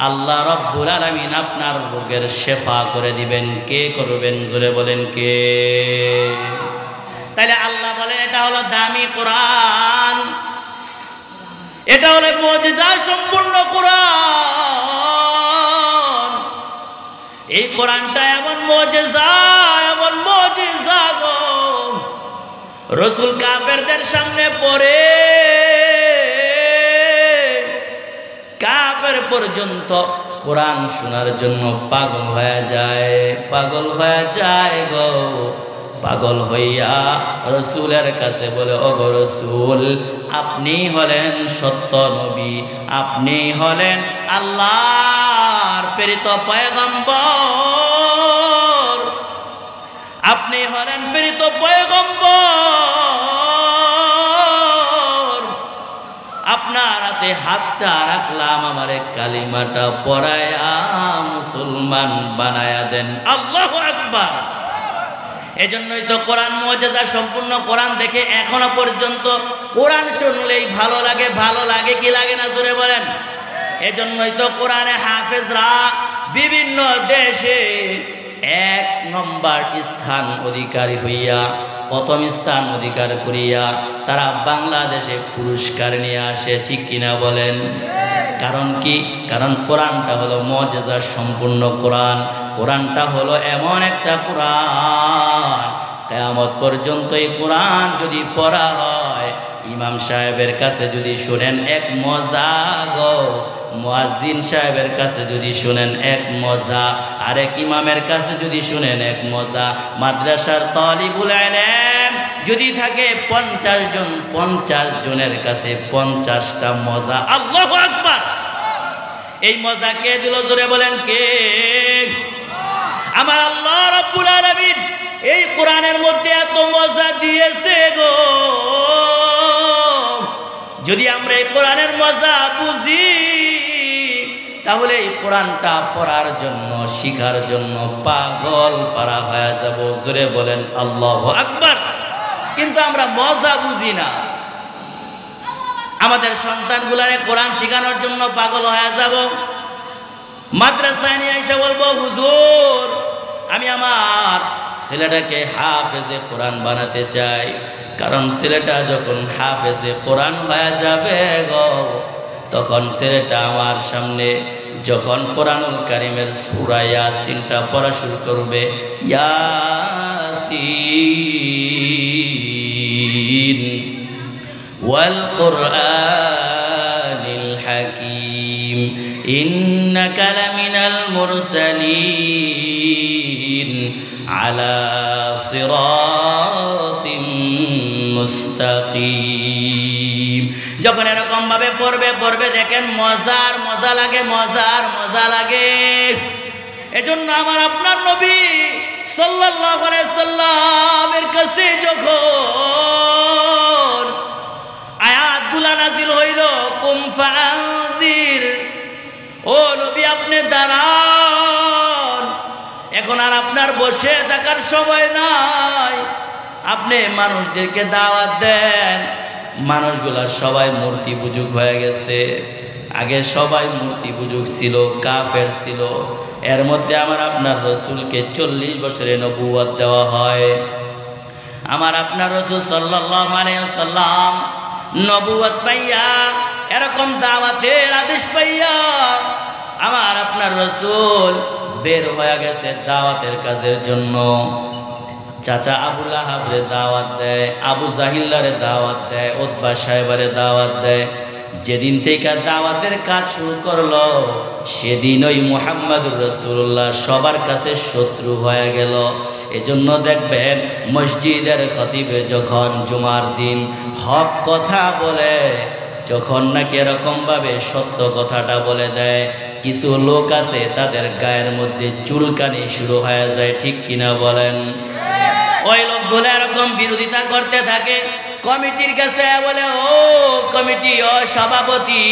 A: আল্লাহ রাব্বুল আলামিন আপনার রোগের শেফা করে দিবেন। কে করবেন? জোরে বলেন কে? তাইলে আল্লাহ বলেন এটা হলো দামি কোরআন, এটা হলো মুজিজা সম্পূর্ণ কোরআন। এই কোরআনটা এমন মুজিজা, এমন মুজিজা গো, রাসূল কাফেরদের সামনে পড়ে কাফের পর্যন্ত কোরআন শোনার জন্য পাগল হয়ে যায়, পাগল হয়ে যায় গো। পাগল হইয়া রাসূলের কাছে বলে, ওগো রাসূল, আপনি হলেন সত্য নবী, আপনি হলেন আল্লাহর প্রেরিত পয়গম্বর, আপনি হলেন প্রেরিত পয়গম্বর। আপনার হাতে হাতটা রাখলাম, আমারে কালিমাটা পড়ায়া মুসলমান বানায়া দেন। আল্লাহু আকবার। এজন্যই তো কোরআন মুজিজা সম্পূর্ণ কোরআন দেখে এখনো পর্যন্ত কোরআন শুনলেই ভালো লাগে। ভালো লাগে কি লাগে না? জোরে বলেন। এজন্যই তো কোরআনে হাফেজরা বিভিন্ন দেশে 1 নম্বর স্থান অধিকারী হইয়া, প্রথম স্থান অধিকার করিয়া তারা বাংলাদেশে পুরস্কার নিয়ে আসে। ঠিক কিনা বলেন? কারণ কি? কারণ কোরআনটা হলো মুজিজা সম্পূর্ণ কোরআন। কোরআনটা হলো এমন একটা কোরআন, কিয়ামত পর্যন্ত এই কোরআন যদি পড়া হয়, ইমাম সাহেবের কাছে যদি শুনেন এক মজা গো, মুয়াজ্জিন সাহেবের কাছে যদি শুনেন এক মজা, আরেক ইমামের কাছে যদি শুনেন এক মজা, মাদ্রাসার তালিবুল ইলম যদি থাকে 50 জন, 50 জনের কাছে 50টা মজা। আল্লাহু আকবার। এই মজা কে দিল? জোরে বলেন কে? আমার আল্লাহ রাব্বুল আলামিন এই কোরআনের মধ্যে এত মজা দিয়েছে গো। যদি আমরা এই কোরআনের মজা বুঝি তাহলে এই কোরআনটা পড়ার জন্য, শিখার জন্য পাগল পারা হয়ে যাব। জোরে বলেন আল্লাহু আকবার। কিন্তু আমরা মজা বুঝি না। আমাদের সন্তানগুলারে কোরআন শেখানোর জন্য পাগল হয়ে যাব। মাদ্রাসায় নিয়ে এসে বলবো, হুজুর আমি আমার ছেলেটাকে হাফেজে কোরআন বানাতে চাই। কারণ ছেলেটা যখন হাফেজে কোরআন হয়ে যাবে গো, তখন ছেলেটা আমার সামনে যখন কোরআনুল কারীমের সূরা ইয়াসিনটা পড়া শুরু করবে, ইয়াসিন ওয়াল কুরআনিল হাকীম ইন্নাকা লামিনাল মুরসালিন আলা সিরাতিম মুস্তাকিম। যখন এরকম ভাবে পড়বে দেখেন মজার মজা লাগে, মজার মজা লাগে। এজন্য আমার আপনার নবী সাল্লাল্লাহু আলাইহি সাল্লামের কাছে যখন আয়াতগুলা নাযিল হইল, কুম ফাআনজির, ও নবী আপনি দাঁড়ান, এখন আর আপনার বসে থাকার সময় নাই, আপনি মানুষদেরকে দাওয়াত দেন। মানুষগুলা সবাই মূর্তি পূজক হয়ে গেছে। আগে সবাই মূর্তি পূজক ছিল, কাফের ছিল। এর মধ্যে আমার আপনার রাসূলকে 40 বছরে নবুয়ত দেওয়া হয়। আমার আপনার রাসূল সাল্লাল্লাহু আলাইহি ওয়াসাল্লাম নবুয়ত পাইয়া, এরকম দাওয়াতের আদেশ পাইয়া আমার আপনার রাসূল বের হয়ে গেছে দাওয়াতের কাজের জন্য। চাচা আবু লাহাবরে দাওয়াত দেয়, আবু জাহিল্লারে দাওয়াত দেয়, উতবা সাহেবারে দাওয়াত দেয়। যেদিন থেকে দাওয়াতের কাজ শুরু করলো, সেদিন ওই মুহাম্মদুর রাসূলুল্লাহ সবার কাছে শত্রু হয়ে গেল। এজন্য দেখবেন মসজিদের খতিবে যখন জুমার দিন হক কথা বলে, যখন নাকি এরকমভাবে সত্য কথাটা বলে দেয়, কিছু লোক আছে তাদের গায়ের মধ্যে চুলকানি শুরু হয়ে যায়। ঠিক কিনা বলেন? ওই লোকগুলো এরকম বিরোধিতা করতে থাকে। কমিটির কাছে বলে, ও কমিটি, ও সভাপতি,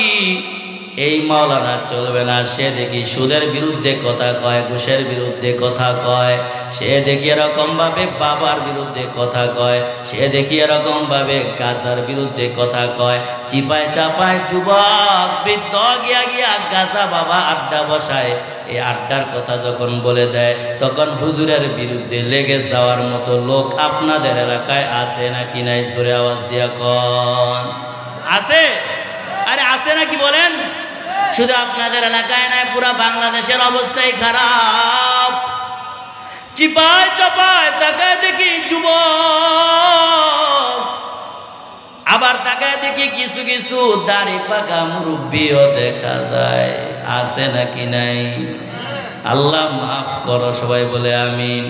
A: এই মাওলানা চলবে না। সে দেখি সুদের বিরুদ্ধে কথা কয়, ঘুষের বিরুদ্ধে কথা কয়, সে দেখি এরকমভাবে বাবার বিরুদ্ধে কথা কয়, সে দেখি এরকমভাবে গাছার বিরুদ্ধে কথা কয়। চিপায় চাপায় যুবক বৃদ্ধ গিয়া গিয়া গাছা বাবা আড্ডা বসায়। এই আড্ডার কথা যখন বলে দেয় তখন হুজুরের বিরুদ্ধে লেগে যাওয়ার মতো লোক আপনাদের এলাকায় আছে নাকি নাই? জোরে আওয়াজ দিয়া কন আছে। আরে আছে নাকি বলেন? শুধু আপনাদের এলাকায় নাই, পুরা বাংলাদেশের অবস্থাই খারাপ। চিপায় চাপায় তাকায় দেখি যুবক, আবার তাকায় দেখি কিছু কিছু দাড়ি পাকা মুরব্বিও দেখা যায়। আছে নাকি নাই? আল্লাহ মাফ করো, সবাই বলে আমিন।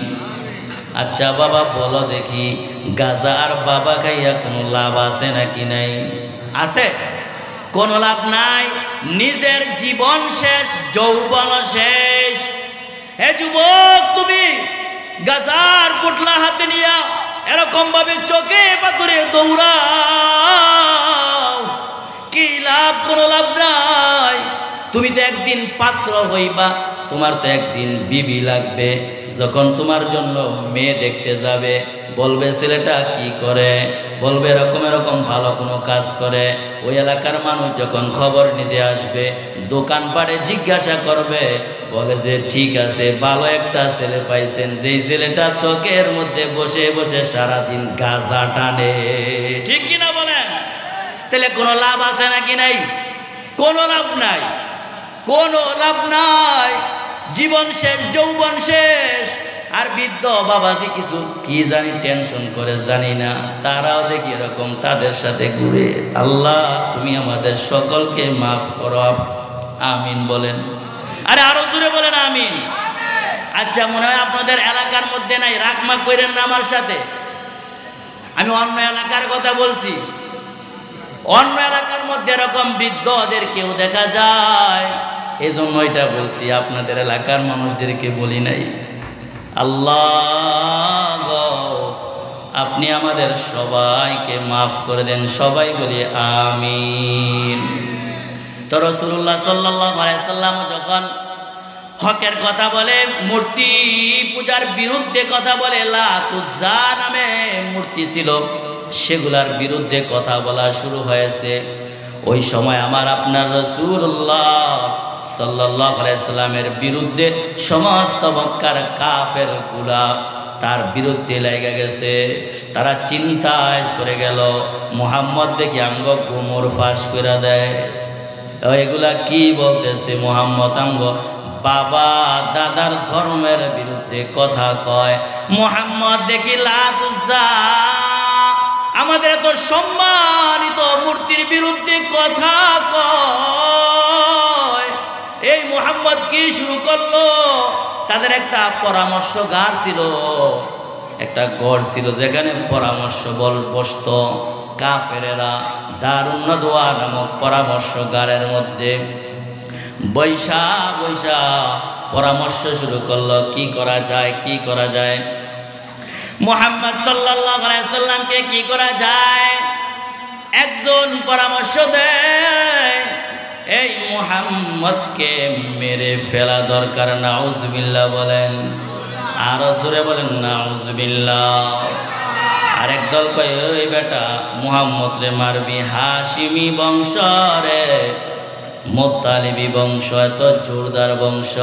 A: আচ্ছা বাবা বলো দেখি, গাঁজা আর বাবা খাইয়া কোনো লাভ আছে নাকি নাই? আছে? কোনো লাভ নাই। নিজের জীবন শেষ, যৌবন শেষ। হে যুবক, তুমি গাজার পুটলা হাতে নিয়া এরকম ভাবে চোখে পাথরে দৌড়াও, কি লাভ? কোনো লাভ নাই। তুমি তো একদিন পাত্র হইবা, তোমার তো একদিন বিবি লাগবে। যখন তোমার জন্য মেয়ে দেখতে যাবে, বলবে ছেলেটা কি করে, বলবে এরকম এরকম ভালো কোনো কাজ করে। ওই এলাকার মানুষ যখন খবর নিতে আসবে, দোকানপাটে জিজ্ঞাসা করবে, বলে যে ঠিক আছে, ভালো একটা ছেলে পাইছেন, যেই ছেলেটা চোখের মধ্যে বসে বসে সারাদিন গাঁজা টানে। ঠিক কিনা বলেন? তাহলে কোনো লাভ আছে নাকি নাই? কোনো লাভ নাই, কোনো লাভ নাই। জীবন শেষ, যৌবন শেষ। আর বৃদ্ধ বাবাজি কিছু কি জানি টেনশন করে জানি না, তারাও দেখি এরকম তাদের সাথে ঘুরে। আল্লাহ তুমি আমাদের সকলকে মাফ করো, আমিন বলেন। আরে আরো জোরে বলেন আমিন। আচ্ছা মনে হয় আপনাদের এলাকার মধ্যে নাই, রাগমাগ কইরেন না আমার সাথে। আমি অন্য এলাকার কথা বলছি। অন্য এলাকার মধ্যে এরকম বৃদ্ধদের কেউ দেখা যায়, এজন্য এটা বলছি, আপনাদের এলাকার মানুষদেরকে বলি নাই। আল্লাহ আপনি আমাদের সবাইকে মাফ করে দেন, সবাই বলি আমিন। তো রাসূলুল্লাহ সাল্লাল্লাহু আলাইহি সাল্লাম যখন হকের কথা বলে, মূর্তি পূজার বিরুদ্ধে কথা বলে, লাত উজ্জা নামে মূর্তি ছিল, সেগুলার বিরুদ্ধে কথা বলা শুরু হয়েছে। ওই সময় আমার আপনার রাসূলুল্লাহ সাল্লাল্লাহু আলাইহি সাল্লামের বিরুদ্ধে সমস্ত মক্কার কাফেরগুলা তার বিরুদ্ধে লেগে গেছে। তারা চিন্তায় পড়ে গেল, মুহাম্মদ দেখি আঙ্গ কোমর ফাঁস করে দেয়। এগুলা কি বলতেছে? মুহাম্মদ আঙ্গ বাবা দাদার ধর্মের বিরুদ্ধে কথা কয়। মুহাম্মদ দেখি লাত উজ্জা আমাদের এত সম্মানিত মূর্তির বিরুদ্ধে কথা কয়। এই মুহাম্মদ কি শুরু করলো? তাদের একটা পরামর্শগার ছিল, একটা গড় ছিল যেখানে পরামর্শ বসত কাফেরেরা। দারুন নদওয়া নামক পরামর্শগারের মধ্যে বৈশা বৈশা পরামর্শ শুরু করলো, কি করা যায়, কি করা যায়। মুহাম্মদ সাল্লাল্লাহু আলাইহি সাল্লামকে কি করা যায়? একজন পরামর্শ দেয়, এই মুহাম্মদকে মেরে ফেলা দরকার। নাউজুবিল্লাহ বলেন, আরো জোরে বলেন নাউজুবিল্লাহ। আরেক দল কয়, ওই বেটা মুহাম্মদ রে মারবি, হাশিমি বংশ রে, মুত্তালিবি বংশ, এত জোরদার বংশ,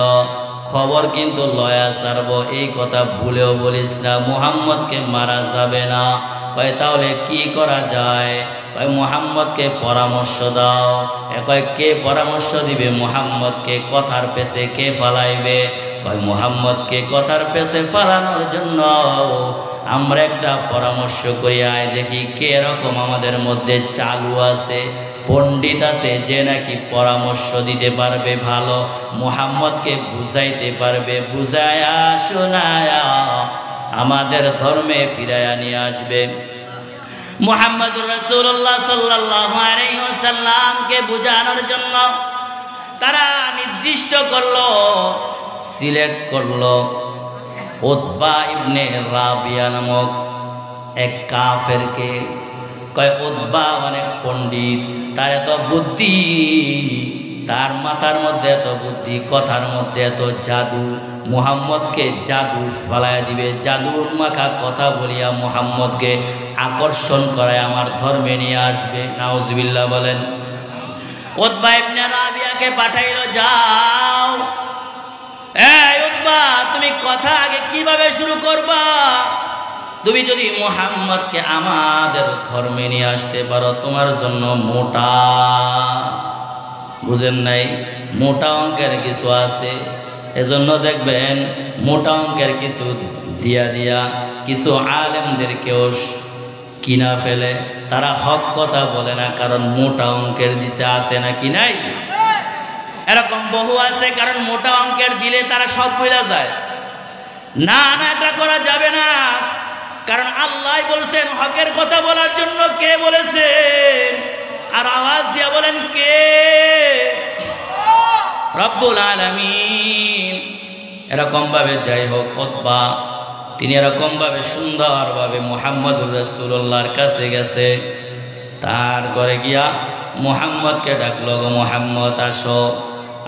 A: খবর কিন্তু লয়া ছাড়ব, এই কথা ভুলেও বলিস না, মুহাম্মদকে মারা যাবে না। কয় তাহলে কি করা যায়? কয় মুহাম্মদকে পরামর্শ দাও। কয় কে পরামর্শ দিবে মুহাম্মদকে? কথার পেছে কে ফালাইবে? কয় মুহাম্মদকে কথার পেছে ফালানোর জন্য আমরা একটা পরামর্শ করি, আয় দেখি কে রকম আমাদের মধ্যে চালু আছে, পণ্ডিত আছে, যে নাকি পরামর্শ দিতে পারবে, ভালো মুহাম্মদকে বুঝাইতে পারবে, বুঝায়া শোনায়া আমাদের ধর্মে ফিরাইয়া নিয়ে আসবে। মুহাম্মদুর রাসূলুল্লাহ সাল্লাল্লাহু আলাইহি ওয়াসাল্লামকে বুঝানোর জন্য তারা নির্দিষ্ট করলো, সিলেক্ট করলো উতবা ইবনে রাবিয়া নামক এক কাফেরকে। কয় উতবা অনেক পণ্ডিত, তার এত বুদ্ধি, তার মাথার মধ্যে এত বুদ্ধি, কথার মধ্যে এত জাদু, মুহাম্মদকে জাদু ফালায় দিবে, জাদুর মাখা কথা বলিয়া মুহাম্মদকে আকর্ষণ করায় আমার ধর্মে নিয়ে আসবে। নাউজুবিল্লাহ বলেন। উতবা ইবনে রাবিয়াকে পাঠাইলো, যাও, এই উতবা, তুমি কথা আগে কিভাবে শুরু করবা? তুমি যদি মুহাম্মদকে আমাদের ধর্মে নিয়ে আসতে পারো, তোমার জন্য মোটা, বুঝেন নাই, মোটা অঙ্কের কিছু আছে। এজন্য দেখবেন মোটা অঙ্কের কিছু দিয়া দিয়া কিছু আলেমদেরকেও কিনা ফেলে, তারা হক কথা বলে না, কারণ মোটা অঙ্কের দিছে, আছে নাকি নাই? এরকম বহু আছে, কারণ মোটা অঙ্কের দিলে তারা সব বইলা যায়। না না, এটা করা যাবে না, কারণ আল্লাহ বলছেন হকের কথা বলার জন্য। কে বলেছেন? আর আওয়াজ দিয়া বলেন কে? রব্বুল আলামিন। এরকম ভাবে যাই হোক, উতবা তিনি এরকম ভাবে সুন্দরভাবে মুহাম্মদুর রাসূলুল্লাহর কাছে গেছে। তার ঘরে গিয়া মুহাম্মদকে ডাকলো, গো মুহাম্মদ আসো,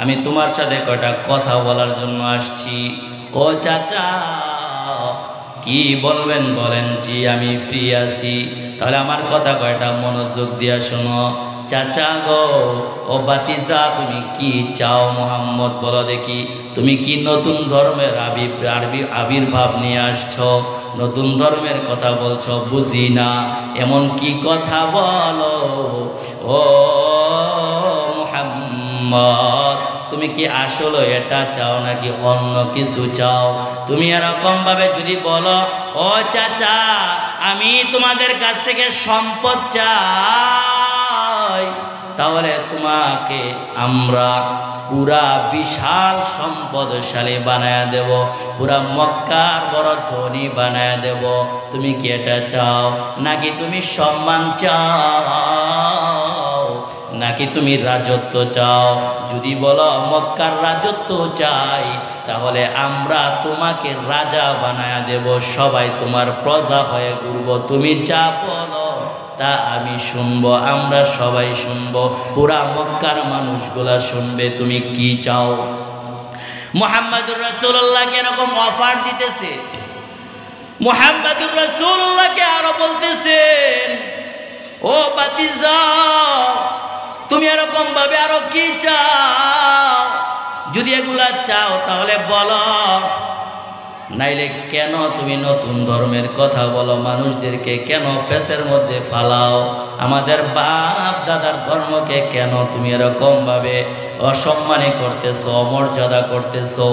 A: আমি তোমার সাথে কয়টা কথা বলার জন্য আসছি। ও চাচা, কি বলবেন বলেন? জি, আমি ফ্রি আছি। তাহলে আমার কথা কয়টা মনোযোগ দিয়া শোনো। চাচা গো, ও বাতিজা, তুমি কি চাও? মুহাম্মদ বলো দেখি, তুমি কি নতুন ধর্মের আবির্ভাব নিয়ে আসছো? নতুন ধর্মের কথা বলছো, বুঝি না, এমন কি কথা বলো? ও মুহাম্মদ, তুমি কি আসলে এটা চাও নাকি অন্য কিছু চাও? তুমি এরকম ভাবে যদি বলো, ও চাচা, আমি তোমাদের কাছ থেকে সম্পদ চাই, তাহলে তোমাকে আমরা পুরা বিশাল সম্পদশালী বানায় দেব, পুরা মক্কার বড় ধনী বানায় দেব। তুমি কি এটা চাও? নাকি তুমি সম্মান চাও? নাকি তুমি রাজত্ব চাও? যদি বলো মক্কার রাজত্ব চাই, তাহলে আমরা তোমাকে রাজা বানায় দেব, সবাই তোমার প্রজা হয়ে ঘুরবো। তুমি যা বলো তা আমি শুনবো, আমরা সবাই শুনবো, পুরা মক্কার মানুষগুলা শুনবে। তুমি কি চাও? মুহাম্মদুর রাসূলুল্লাহকে এরকম অফার দিতেছে। মুহাম্মদুর রাসূলুল্লাহকে আরো বলতেছেন, ও বাতিজা, তুমি এরকম ভাবে আরো কি চাও? যদি এগুলা চাও তাহলে বলো, নাইলে কেন তুমি নতুন ধর্মের কথা বলো? মানুষদেরকে কেন পেছের মধ্যে ফালাও? আমাদের বাপ দাদার ধর্মকে কেন তুমি এরকম ভাবে অসম্মানী করতেছো, অমর্যাদা করতেছো?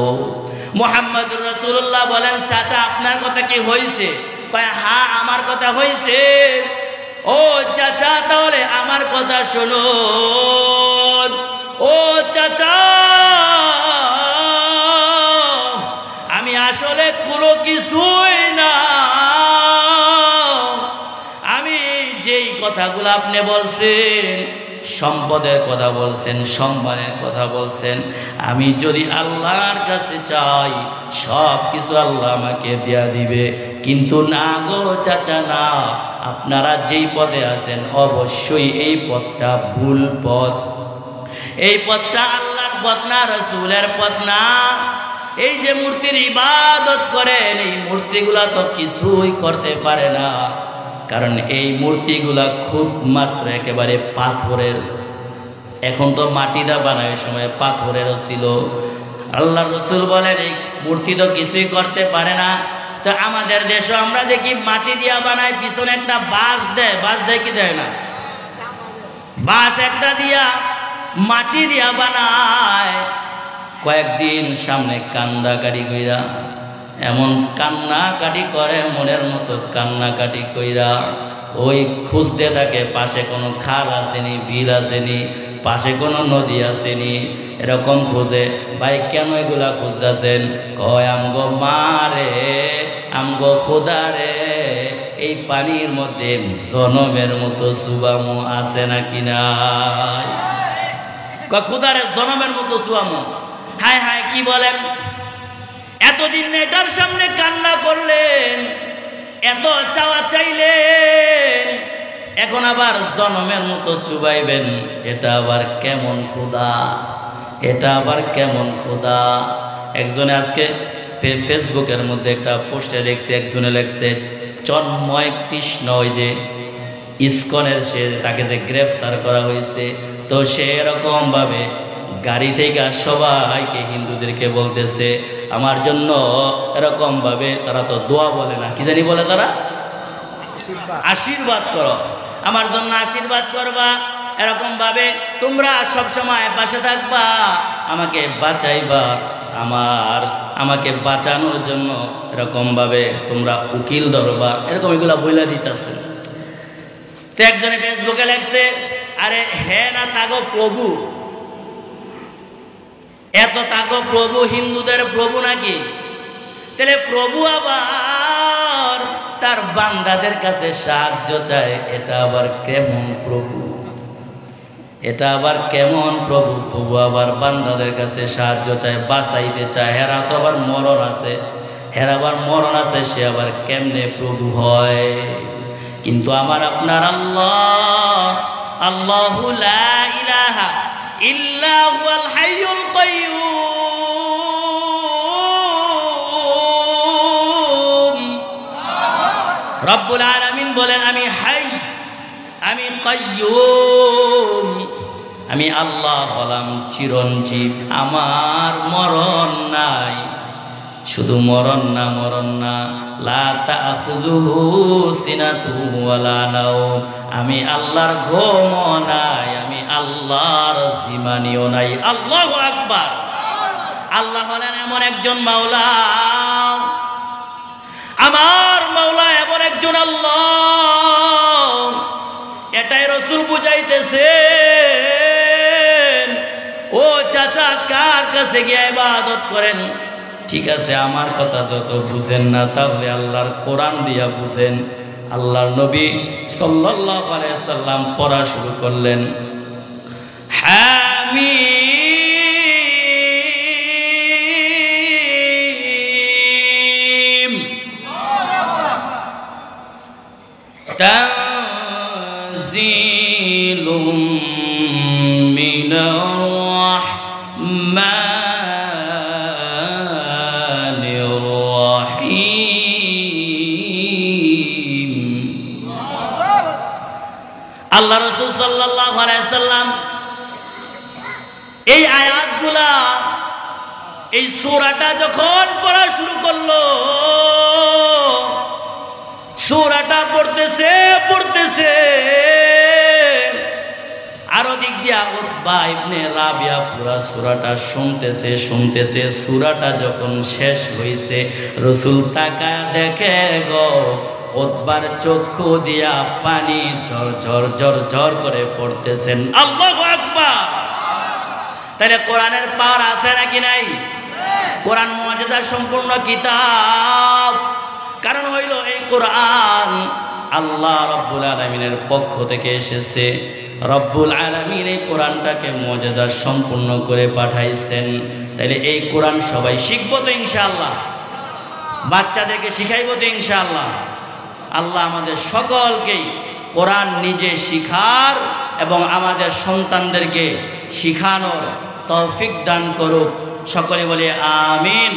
A: মুহাম্মদুর রাসূলুল্লাহ বলেন, চাচা আপনার কথা কি হয়েছে? কয়, হ্যাঁ আমার কথা হয়েছে। ও চাচা, তাহলে আমার কথা শুনুন। ও চাচা, আমি আসলে কোনো কিছুই না। আমি যেই কথাগুলো আপনি বলছেন, সম্পদের কথা বলছেন, সম্মানের কথা বলছেন, আমি যদি আল্লাহর কাছে চাই, সব কিছু আল্লাহ আমাকে দেয়া দিবে। কিন্তু না গো চাচা, না, আপনারা যেই পথে আছেন অবশ্যই এই পথটা ভুল পথ। এই পথটা আল্লাহর পথ না, রাসূলের পথ না। এই যে মূর্তির ইবাদত করেন, এই মূর্তিগুলা তো কিছুই করতে পারে না, কারণ এই মূর্তিগুলা খুব মাত্র একেবারে পাথরের। এখন তো মাটি দা বানায়, সময় পাথরেরও ছিল। আল্লাহ রাসূল বলেন এই মূর্তি তো কিছুই করতে পারে না। তো আমাদের দেশে আমরা দেখি মাটি দিয়া বানায়, পিছনে একটা বাঁশ দেয়, বাঁশ দেয় কি দেয় না? বাঁশ একটা দিয়া মাটি দিয়া বানায়। কয়েকদিন সামনে কান্দাকাটি কইরা, এমন কান্নাকাটি করে, মনের মতো কান্নাকাটি কইরা ওই খুঁজতে থাকে পাশে কোনো খাল আসেনি, বিল আসেনি, পাশে কোনো নদী আসেনি, এরকম খুঁজে। ভাই কেন এগুলা খুঁজতেছেন? কয়, আমগো মারে, আমগো খোদারে এই পানির মধ্যে জনমের মতো সুবামু আছে নাকি নাই? কয় খোদারে জনমের মতো সুবামু। হায় হায়, কি বলেন? এতদিন এটার সামনে কান্না করলেন, এত চাওয়া চাইলেন, এখন আবার জনমের মতো চুবাইবেন, এটা আবার কেমন খোদা, এটা আবার কেমন খোদা। একজনে আজকে ফেসবুকের মধ্যে একটা পোস্টে দেখছে, একজনে লেখছে চন্ময় কৃষ্ণ, ওই যে ইসকনের সে তাকে যে গ্রেফতার করা হয়েছে, তো সে এরকমভাবে গাড়ি থেকে সবাইকে হিন্দুদেরকে বলতেছে আমার জন্য এরকমভাবে, তারা তো দোয়া বলে না, কি জানি বলে তারা, আশীর্বাদ করো, আমার জন্য আশীর্বাদ করবা, এরকমভাবে তোমরা সব সময় পাশে থাকবা, আমাকে বাঁচাইবা, আমাকে বাঁচানোর জন্য এরকমভাবে তোমরা উকিল ধরবা, এরকম এগুলা বইলা দিতেছে। তো একজনে ফেসবুকে লেখছে আরে হ্যাঁ না তাগো প্রভু, এত তাগো প্রভু হিন্দুদের প্রভু নাকি? তাহলে প্রভু আবার তার বান্দাদের কাছে সাহায্য চায়, এটা আবার কেমন প্রভু, এটা আবার কেমন প্রভু? প্রভু আবার বান্দাদের কাছে সাহায্য চায়, বাঁচাইতে চায়, হেরা তো আবার মরণ আছে, হেরা আবার মরণ আছে, সে আবার কেমনে প্রভু হয়? কিন্তু আমার আপনার আল্লাহ, আল্লাহু লা ইলাহা ইল্লা হুয়াল হাইয়ুল কাইয়্যুম। রব্বুল আলামিন বলেন আমি হাই, আমি কাইয়্যুম, আমি আল্লাহ হলাম চিরঞ্জীব, আমার মরণ নাই। শুধু মরণ না, লা তাখুযুহু সিনাতুন ওয়ালা নাওম, আমি আল্লাহর ঘুমও নাই, আমি আল্লাহর জিমানিও নাই। আল্লাহু আকবার। আল্লাহ হলেন এমন একজন মাওলা, আমার মাওলা এমন একজন আল্লাহ, এটাই রাসূল বুঝাইতেছেন। ও চাচা, কার কাছে গিয়ে ইবাদত করেন? ঠিক আছে, আমার কথা যত বুঝেন না, তাহলে আল্লাহর কোরআন দিয়া বুঝেন। আল্লাহর নবী সাল্লাল্লাহু আলাইহি সাল্লাম পড়া শুরু করলেন, হামিম তানজিলুম মিনার রাহমানির রাহিম। আল্লাহ রাসূল সাল্লাল্লাহু আলাইহি সাল্লাম এই আয়াতগুলা, এই সূরাটা যখন পড়া শুরু করলো, সূরাটা পড়তেছে আরো দিক দিয়া উতবা ইবনে রাবিয়া পুরা সূরাটা শুনতেছে। সূরাটা যখন শেষ হইছে, রাসূল তাকায় দেখে গো উতবার চক্ষু দিয়া পানি ঝর করে পড়তেছেন। আল্লাহু আকবার। তাহলে কোরআনের পাওয়ার আছে নাকি নাই? কোরআন মুআজিজা সম্পূর্ণ কিতাব। কারণ হইল এই কোরআন আল্লাহ রব্বুল আলামিনের পক্ষ থেকে এসেছে। রব্বুল আলামিন এই কোরআনটাকে মুআজিজা সম্পূর্ণ করে পাঠাইছেন। তাইলে এই কোরআন সবাই শিখবো তো ইনশাআল্লাহ, বাচ্চাদেরকে শিখাইবো তো ইনশাআল্লাহ। আল্লাহ আমাদের সকলকেই কোরআন নিজে শিখার এবং আমাদের সন্তানদেরকে শিখানোর তৌফিক দান করুক। সকলে বলে আমিন।